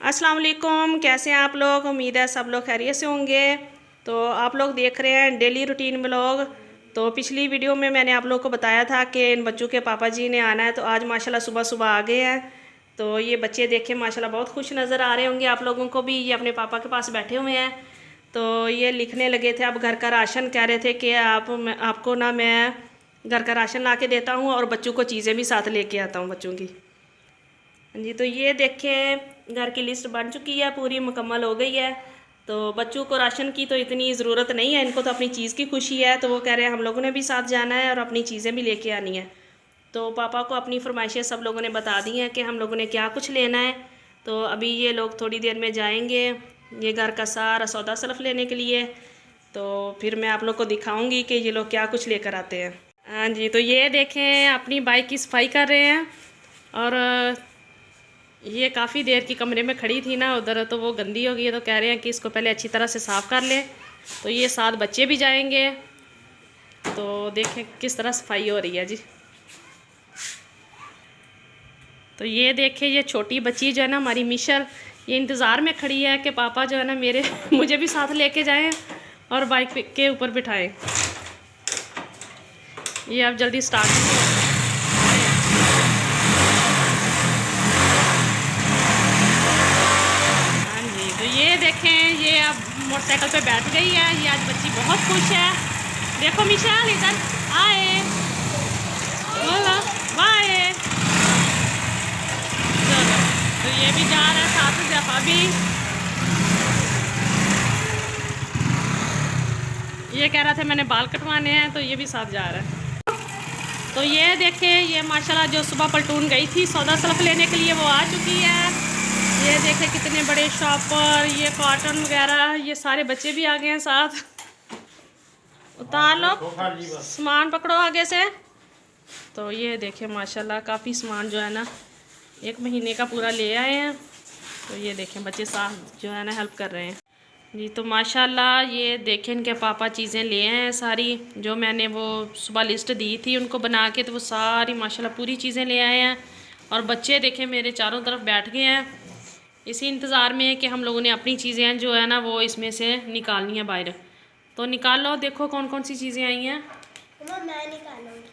अस्सलाम वालेकुम, कैसे हैं आप लोग। उम्मीद है सब लोग खैरियत से होंगे। तो आप लोग देख रहे हैं डेली रूटीन व्लॉग। तो पिछली वीडियो में मैंने आप लोग को बताया था कि इन बच्चों के पापा जी ने आना है, तो आज माशाल्लाह सुबह सुबह आ गए हैं। तो ये बच्चे देखें माशाल्लाह बहुत खुश नज़र आ रहे होंगे आप लोगों को भी। ये अपने पापा के पास बैठे हुए हैं। तो ये लिखने लगे थे अब घर का राशन, कह रहे थे कि आपको ना मैं घर का राशन ला के देता हूँ और बच्चों को चीज़ें भी साथ लेके आता हूँ बच्चों की। जी, तो ये देखें घर की लिस्ट बन चुकी है, पूरी मुकम्मल हो गई है। तो बच्चों को राशन की तो इतनी ज़रूरत नहीं है, इनको तो अपनी चीज़ की खुशी है। तो वो कह रहे हैं हम लोगों ने भी साथ जाना है और अपनी चीज़ें भी लेके आनी है। तो पापा को अपनी फरमाइशें सब लोगों ने बता दी हैं कि हम लोगों ने क्या कुछ लेना है। तो अभी ये लोग थोड़ी देर में जाएंगे ये घर का सारा सौदा सलफ लेने के लिए। तो फिर मैं आप लोग को दिखाऊंगी कि ये लोग क्या कुछ लेकर आते हैं। हाँ जी, तो ये देखें अपनी बाइक की सफाई कर रहे हैं। और ये काफ़ी देर की कमरे में खड़ी थी ना उधर, तो वो गंदी हो गई है, तो कह रहे हैं कि इसको पहले अच्छी तरह से साफ़ कर लें। तो ये साथ बच्चे भी जाएंगे। तो देखें किस तरह सफाई हो रही है जी। तो ये देखें ये छोटी बच्ची जो है ना हमारी मिशल, ये इंतज़ार में खड़ी है कि पापा जो है ना मेरे मुझे भी साथ लेके जाएं और बाइक के ऊपर बिठाएं। ये अब जल्दी स्टार्ट। ये देखें ये अब मोटरसाइकिल पे बैठ गई है। ये आज बच्ची बहुत खुश है। देखो मिशाल इधर आए, बोलो बाय। चलो, तो ये भी जा रहा है साथ जफा भी। ये कह रहा था मैंने बाल कटवाने हैं, तो ये भी साथ जा रहा है। तो ये देखें ये माशाल्लाह जो सुबह पलटून गई थी सौदा सलफ लेने के लिए वो आ चुकी है। ये देखें कितने बड़े शॉपर, ये कॉटन वगैरह, ये सारे बच्चे भी आ गए हैं साथ। उतार लो सामान, पकड़ो आगे से। तो ये देखें माशाल्लाह काफ़ी सामान जो है ना 1 महीने का पूरा ले आए हैं। तो ये देखें बच्चे साथ जो है ना हेल्प कर रहे हैं जी। तो माशाल्लाह ये देखें इनके पापा चीज़ें ले आए हैं सारी, जो मैंने वो सुबह लिस्ट दी थी उनको बना के, तो वो सारी माशाल्लाह पूरी चीज़ें ले आए हैं। और बच्चे देखें मेरे चारों तरफ बैठ गए हैं इसी इंतज़ार में कि हम लोगों ने अपनी चीज़ें जो है ना वो इसमें से निकालनी है बाहर। तो निकाल लो, देखो कौन कौन सी चीज़ें आई हैं। मैं निकालूंगी।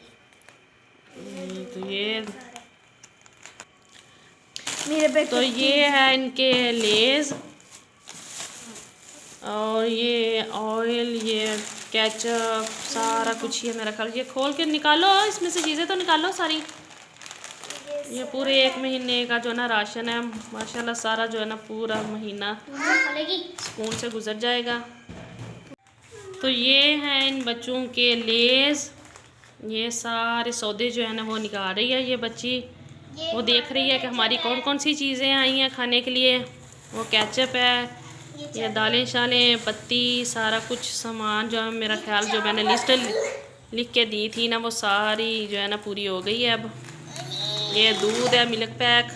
तो ये मेरे तो ये है इनके लेज़, और ये ऑयल, ये केचप, सारा कुछ ये मेरा ख्याल। ये खोल के निकालो, इसमें से चीज़ें तो निकालो सारी। ये पूरे 1 महीने का जो ना राशन है माशाल्लाह, सारा जो है ना पूरा महीना सुकून से गुजर जाएगा। तो ये हैं इन बच्चों के लेज़, ये सारे सौदे जो है ना वो निकाल रही है ये बच्ची। वो देख रही है कि हमारी कौन कौन सी चीज़ें आई हैं खाने के लिए। वो केचप है, ये दालें शालें, पत्ती, सारा कुछ सामान जो है मेरा ख्याल जो मैंने लिस्ट लिख के दी थी ना वो सारी जो है ना पूरी हो गई है अब। ये दूध है मिल्क पैक,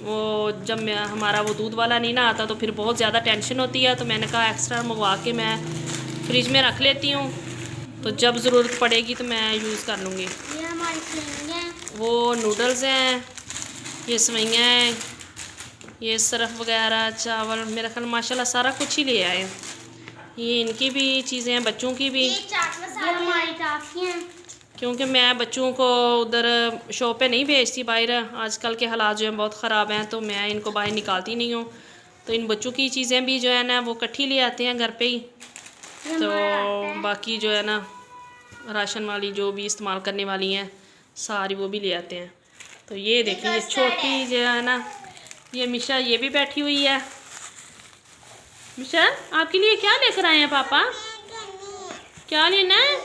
वो जब हमारा वो दूध वाला नहीं ना आता तो फिर बहुत ज़्यादा टेंशन होती है, तो मैंने कहा एक्स्ट्रा मंगवा के मैं फ्रिज में रख लेती हूँ, तो जब ज़रूरत पड़ेगी तो मैं यूज़ कर लूँगी। ये हमारी सेवइयां हैं। वो नूडल्स हैं, ये सेवइयां हैं, ये सरफ वगैरह, चावल, मेरा ख्याल माशाल्लाह सारा कुछ ही ले आए। ये इनकी भी चीज़ें हैं, बच्चों की भी। ये चाट मसाला हमारी टाफियां हैं। क्योंकि मैं बच्चों को उधर शॉप पे नहीं भेजती बाहर, आजकल के हालात जो हैं बहुत ख़राब हैं, तो मैं इनको बाहर निकालती नहीं हूँ। तो इन बच्चों की चीज़ें भी जो है ना वो इकट्ठी ले आते हैं घर पे ही। तो बाकी जो है ना राशन वाली जो भी इस्तेमाल करने वाली हैं सारी वो भी ले आते हैं। तो ये देखिए ये छोटी जो है ना ये मिशा, ये भी बैठी हुई है। मिशा आपके लिए क्या लेकर आए हैं पापा, क्या लेना है?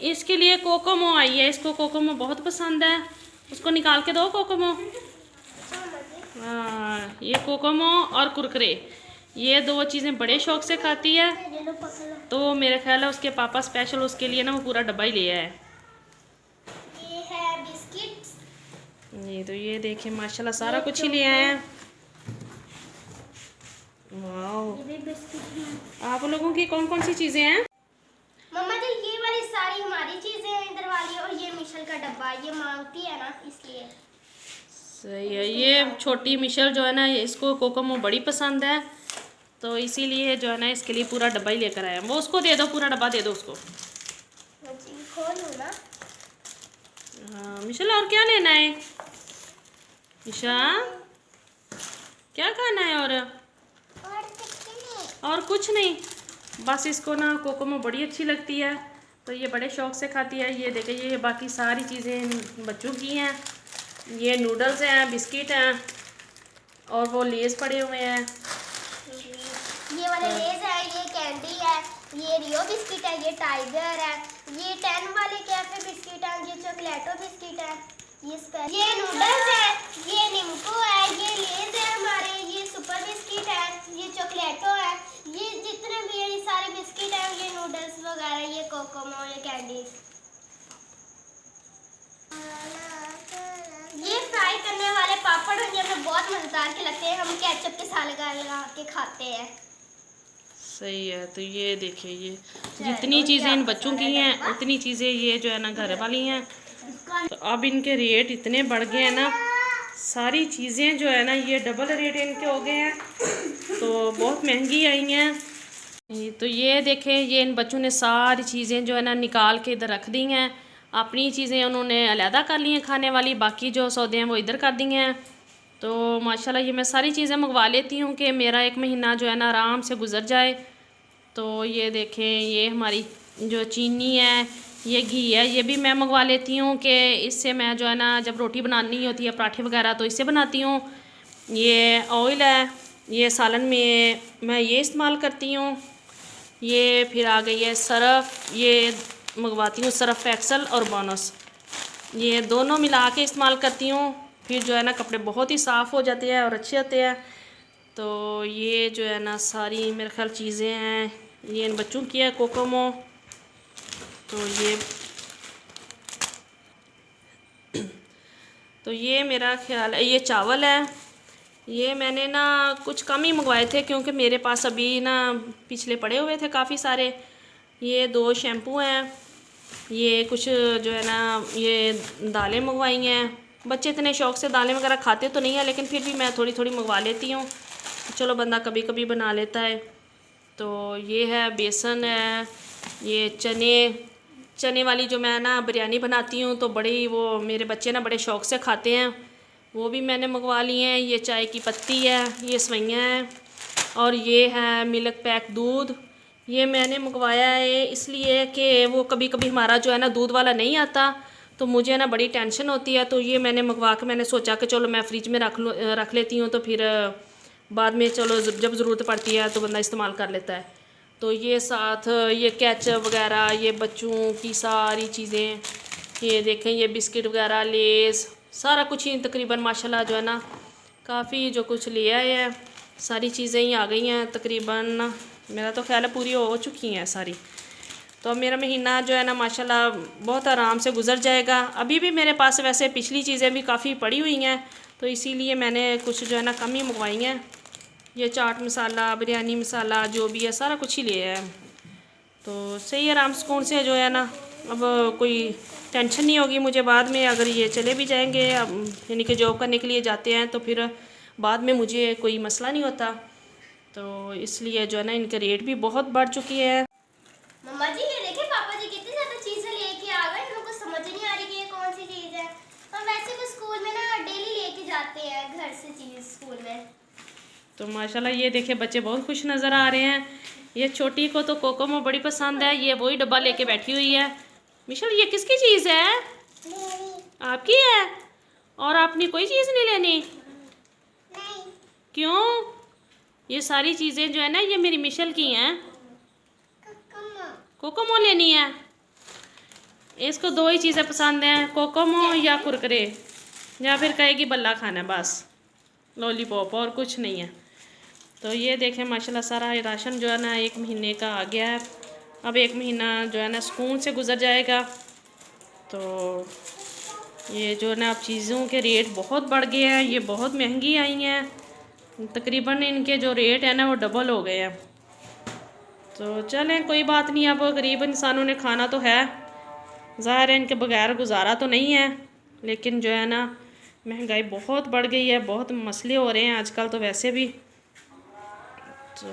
इसके लिए कोकोमो आई है, इसको कोकोमो बहुत पसंद है, उसको निकाल के दो कोकोमो। हाँ, ये कोकोमो और कुरकुरे, ये 2 चीज़ें बड़े शौक से खाती है। तो मेरे ख्याल है उसके पापा स्पेशल उसके लिए ना वो पूरा डब्बा ही ले आया है। ये है बिस्किट्स। ये तो ये देखिए माशाल्लाह सारा कुछ ही ले आए हैं। वाह, ये भी बिस्किट हैं। आप लोगों की कौन कौन सी चीज़ें हैं? मम्मा जी ये वाली सारी हमारी चीजें हैं इधर वाली, और ये मिशल का डब्बा, ये मांगती है ना इसलिए। सही है। ये छोटी मिशेल जो है ना, इसको कोकोमो बड़ी पसंद है, तो इसीलिए जो है ना इसके लिए पूरा डब्बा ही लेकर आए। वो उसको दे दो, पूरा डब्बा दे दो उसको। खोलूं ना? हाँ मिशेल, और क्या लेना है? ईशा, क्या खाना है? और कुछ नहीं, बस इसको ना कोकोमो बड़ी अच्छी लगती है, तो ये बड़े शौक से खाती है। ये देखिए, ये बाकी सारी चीज़ें बच्चों की हैं। ये नूडल्स हैं, बिस्किट हैं, और वो लेज़ पड़े हुए हैं। ये वाले लेज है, ये कैंडी है, ये रियो बिस्किट है, ये टाइगर है, ये 10 वाले कैफे बिस्किट है, ये चॉकलेटो बिस्किट है, ये नूडल्स है, ये निम्को है, ये लेज है हमारे, ये सुपर बिस्किट है, ये चॉकलेटो है, ये जितने भी है ये सारे बिस्किट है, ये नूडल्स वगैरह, ये कोकोमो, ये कैंडीज। ये फ्राई करने वाले पापड़ ये हमें बहुत मजेदार के लगते हैं, हम केचप के साथ लगा के खाते हैं। सही है। तो ये देखिए, ये जितनी चीज़ें इन बच्चों की हैं उतनी चीज़ें ये जो है ना घर वाली हैं। तो अब इनके रेट इतने बढ़ गए हैं ना, सारी चीज़ें जो है ना ये डबल रेट इनके हो गए हैं, तो बहुत महंगी आई हैं। तो ये देखें, ये इन बच्चों ने सारी चीज़ें जो है ना निकाल के इधर रख दी हैं। अपनी चीज़ें उन्होंने अलहदा कर ली हैं खाने वाली, बाकी जो सौदे हैं वो इधर कर दी हैं। तो माशाल्लाह ये मैं सारी चीज़ें मंगवा लेती हूँ कि मेरा एक महीना जो है ना आराम से गुजर जाए। तो ये देखें, ये हमारी जो चीनी है, ये घी है, ये भी मैं मंगवा लेती हूँ कि इससे मैं जो है ना जब रोटी बनानी होती है पराठे वगैरह तो इससे बनाती हूँ। ये ऑयल है, ये सालन में मैं ये इस्तेमाल करती हूँ। ये फिर आ गई है सरफ़, ये मंगवाती हूँ सरफ़ एक्सल और बोनस, ये दोनों मिला के इस्तेमाल करती हूँ। फिर जो है ना कपड़े बहुत ही साफ़ हो जाते हैं और अच्छे होते हैं। तो ये जो है ना सारी मेरे ख्याल चीज़ें हैं, ये इन बच्चों की है कोकोमो। तो ये मेरा ख्याल है, ये चावल है, ये मैंने ना कुछ कम ही मंगवाए थे क्योंकि मेरे पास अभी ना पिछले पड़े हुए थे काफ़ी सारे। ये 2 शैम्पू हैं, ये कुछ जो है ना ये दालें मंगवाई हैं। बच्चे इतने शौक़ से दालें वगैरह खाते तो नहीं है, लेकिन फिर भी मैं थोड़ी थोड़ी मंगवा लेती हूँ, चलो बंदा कभी कभी बना लेता है। तो ये है बेसन है, ये चने वाली जो मैं ना बिरयानी बनाती हूँ तो बड़ी वो मेरे बच्चे ना बड़े शौक़ से खाते हैं, वो भी मैंने मंगवा लिए हैं। ये चाय की पत्ती है, ये सवैयाँ हैं, और ये है मिल्क पैक दूध। ये मैंने मंगवाया है इसलिए कि वो कभी कभी हमारा जो है ना दूध वाला नहीं आता, तो मुझे ना बड़ी टेंशन होती है। तो ये मैंने मंगवा के मैंने सोचा कि चलो मैं फ्रिज में रख लेती हूँ, तो फिर बाद में चलो जब ज़रूरत पड़ती है तो बंदा इस्तेमाल कर लेता है। तो ये साथ ये केचप वगैरह, ये बच्चों की सारी चीज़ें, ये देखें, ये बिस्किट वगैरह, लेज़, सारा कुछ ही तकरीबन माशाल्लाह जो है ना काफ़ी जो कुछ ले आए हैं, सारी चीज़ें ही आ गई हैं तकरीबन। मेरा तो ख्याल है पूरी हो चुकी हैं सारी। तो अब मेरा महीना जो है ना माशाल्लाह बहुत आराम से गुजर जाएगा। अभी भी मेरे पास वैसे पिछली चीज़ें भी काफ़ी पड़ी हुई हैं, तो इसीलिए मैंने कुछ जो है ना कम ही मंगवाई हैं। ये चाट मसाला, बिरयानी मसाला जो भी है सारा कुछ ही लिया है। तो सही आराम सुकून से जो है ना, अब कोई टेंशन नहीं होगी मुझे बाद में अगर ये चले भी जाएंगे, अब यानी कि जॉब करने के लिए जाते हैं तो फिर बाद में मुझे कोई मसला नहीं होता। तो इसलिए जो है ना इनके रेट भी बहुत बढ़ चुकी है। मम्मा जी ये देखिए, पापा जी कितनी ज़्यादा चीज़ें लेके आ गए, उनको समझ नहीं आ रही कि ये कौन सी चीज़ है। और वैसे भी स्कूल में ना डेली लेके जाते हैं घर से चीज़ स्कूल में। तो माशाल्लाह ये देखिए बच्चे बहुत खुश नज़र आ रहे हैं। ये छोटी को तो कोकोमो बड़ी पसंद है, ये वही डब्बा लेके बैठी हुई है। मिशेल, ये किसकी चीज़ है? आपकी है? और आपने कोई चीज़ नहीं लेनी? नहीं। क्यों? ये सारी चीज़ें जो है ना ये मेरी मिशेल की हैं। कोकोमो लेनी है, इसको 2 ही चीज़ें पसंद हैं, कोकोमो या कुरकुरे, या फिर कहेगी बल्ला खाना है, बस लॉलीपॉप, और कुछ नहीं है। तो ये देखें माशाल्लाह सारा राशन जो है ना 1 महीने का आ गया है। अब 1 महीना जो है ना सुकून से गुजर जाएगा। तो ये जो है ना अब चीज़ों के रेट बहुत बढ़ गए हैं, ये बहुत महंगी आई हैं, तकरीबन इनके जो रेट है ना वो डबल हो गए हैं। तो चलें कोई बात नहीं, अब गरीब इंसानों ने खाना तो है, ज़ाहिर है इनके बगैर गुजारा तो नहीं है, लेकिन जो है ना महंगाई बहुत बढ़ गई है, बहुत मसले हो रहे हैं आजकल तो वैसे भी। तो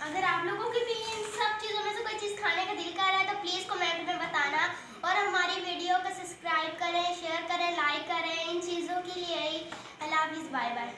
अगर आप लोगों की भी इन सब चीज़ों में से कोई चीज़ खाने का दिल कर रहा है तो प्लीज़ कमेंट में बताना, और हमारी वीडियो को सब्सक्राइब करें, शेयर करें, लाइक करें। इन चीज़ों के लिए ही अल्लाह हाफिज़, बाय बाय।